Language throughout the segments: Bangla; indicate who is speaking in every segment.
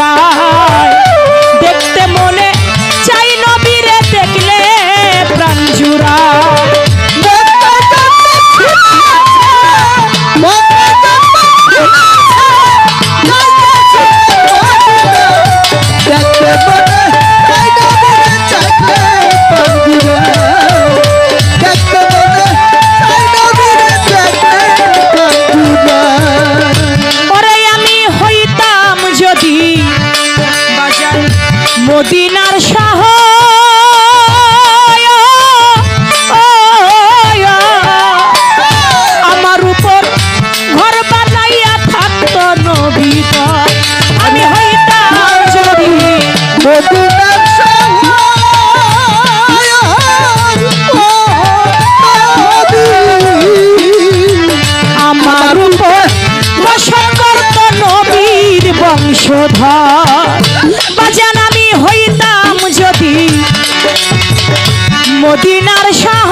Speaker 1: জুড়ায় দেখতে মনে চাই নবীরে দেখলে প্রাণ জুড়ায় মদিনার শাহ আমার উপর ঘর বানাইয়া থাকতো নবী আমি হইতাম যদি মদিনার শাহ আমার উপর বসত করতো নবীর বংশধর বাজান হইতাম যদি মদিনার শাহ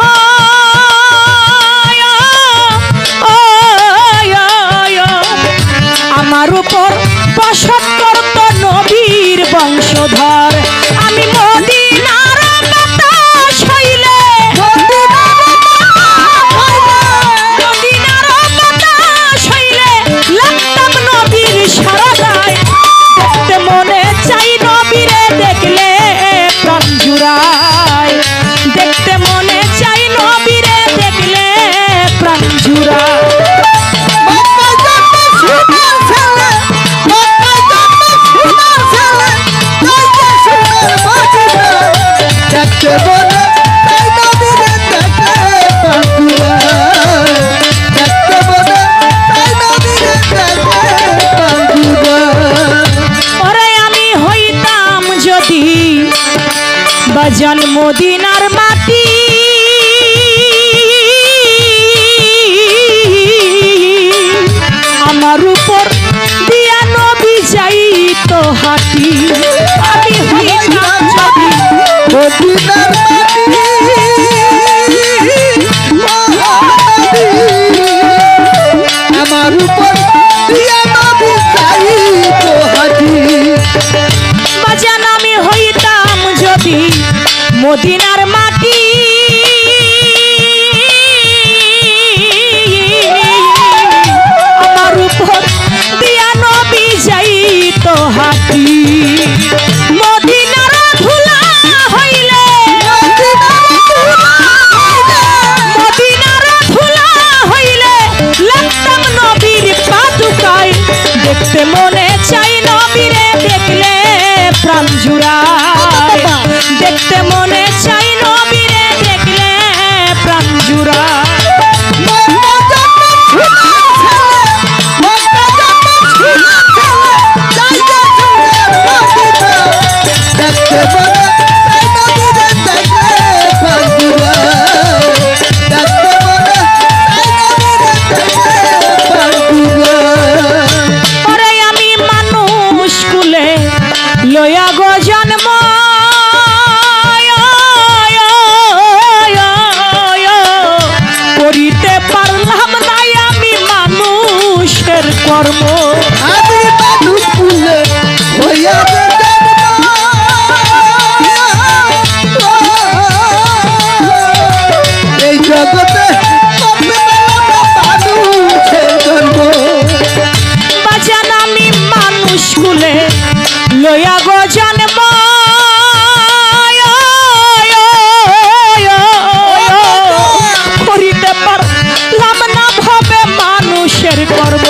Speaker 1: আমার উপর বসত করত নবীর বংশধর আমি মদিনার বাতাস হইলে মদিনার বাতাস হইলে লাগতাম নবীর সারা গায় দেখতে মনে চাই নবীরে দেখলে প্রাণ জুড়ায় দেখতে মনে চাই নবীরে দেখলে প্রাণ জুড়ায় বাজান মদিনার মাটি আমার উপর দিয়া নবী যাইত হাঁটি আমি হইতাম যদি মদিনার আমার উপর দিয়া নবী যাইত হাঁটি বাজান আমি হইতাম যদি মদিনার মাটি আমার উপর দিয়া নবী যাইত হাঁটি মদিনার ধুলা হইলে মদিনার ধুলা হইলে লাগতাম নবীর পাদুকায় দেখতে মনে চাই নবীরে দেখলে প্রাণ জুড়ায় দেখতে মনে চাই নবীরে দেখলে প্রাণ জুড়ায় আমি মানুষ কুলে লয়া গো জন্ম করিতে পারলাম না আমি মানুষের কর্ম আমি মানুষ কুলে লয়া এই জগতে বাজান আমি মানুষ কুলে লয়া গো জন্ম করিতে পারলাম না ভাবে মানুষের কর্ম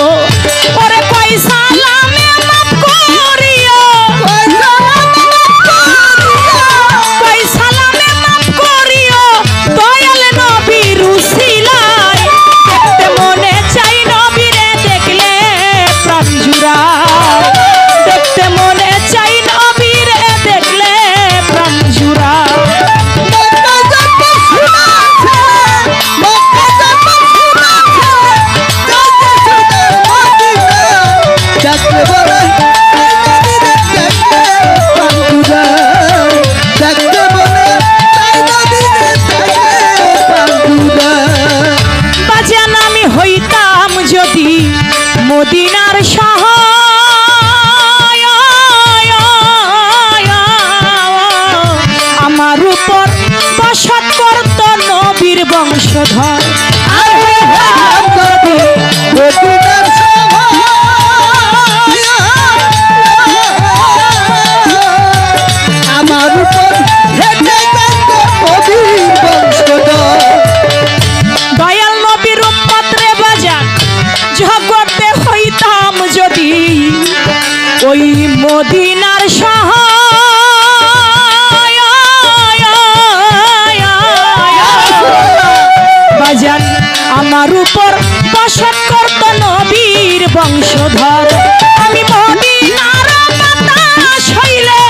Speaker 1: ওরে পয়সা লামে মাফ করিও পয়সা লামে মাফ করিও দয়াল নবীর উসিলায় দেখতে মনে চাই নবীরে দেখলে প্রাণ জুড়ায় দেখতে মনে চাই নবীরে বংশধর
Speaker 2: আমার উপর
Speaker 1: দয়াল নবীর পাত্রে বাজান জগতে হইতাম যদি ওই মদিনার সহায় বাজান আমার উপর বসত করত নবীর বংশধর আমি মদিনার বাতাস হইলে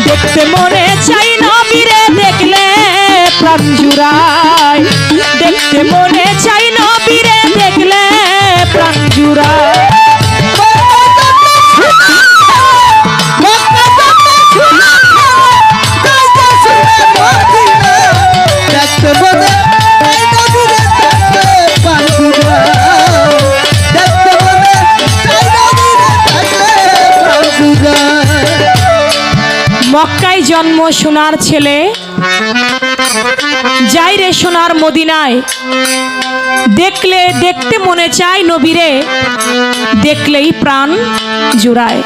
Speaker 1: দেখতে মনে চাই নবীরে দেখলে প্রাণ জুড়ায় দেখতে মনে চাই নবীরে দেখলে প্রাণ জুড়ায় মক্কায় জন্ম সোনার ছেলে যাই রে সোনার মদিনায় দেখলে দেখতে মনে চায় নবীরে দেখলেই প্রাণ জুড়ায়।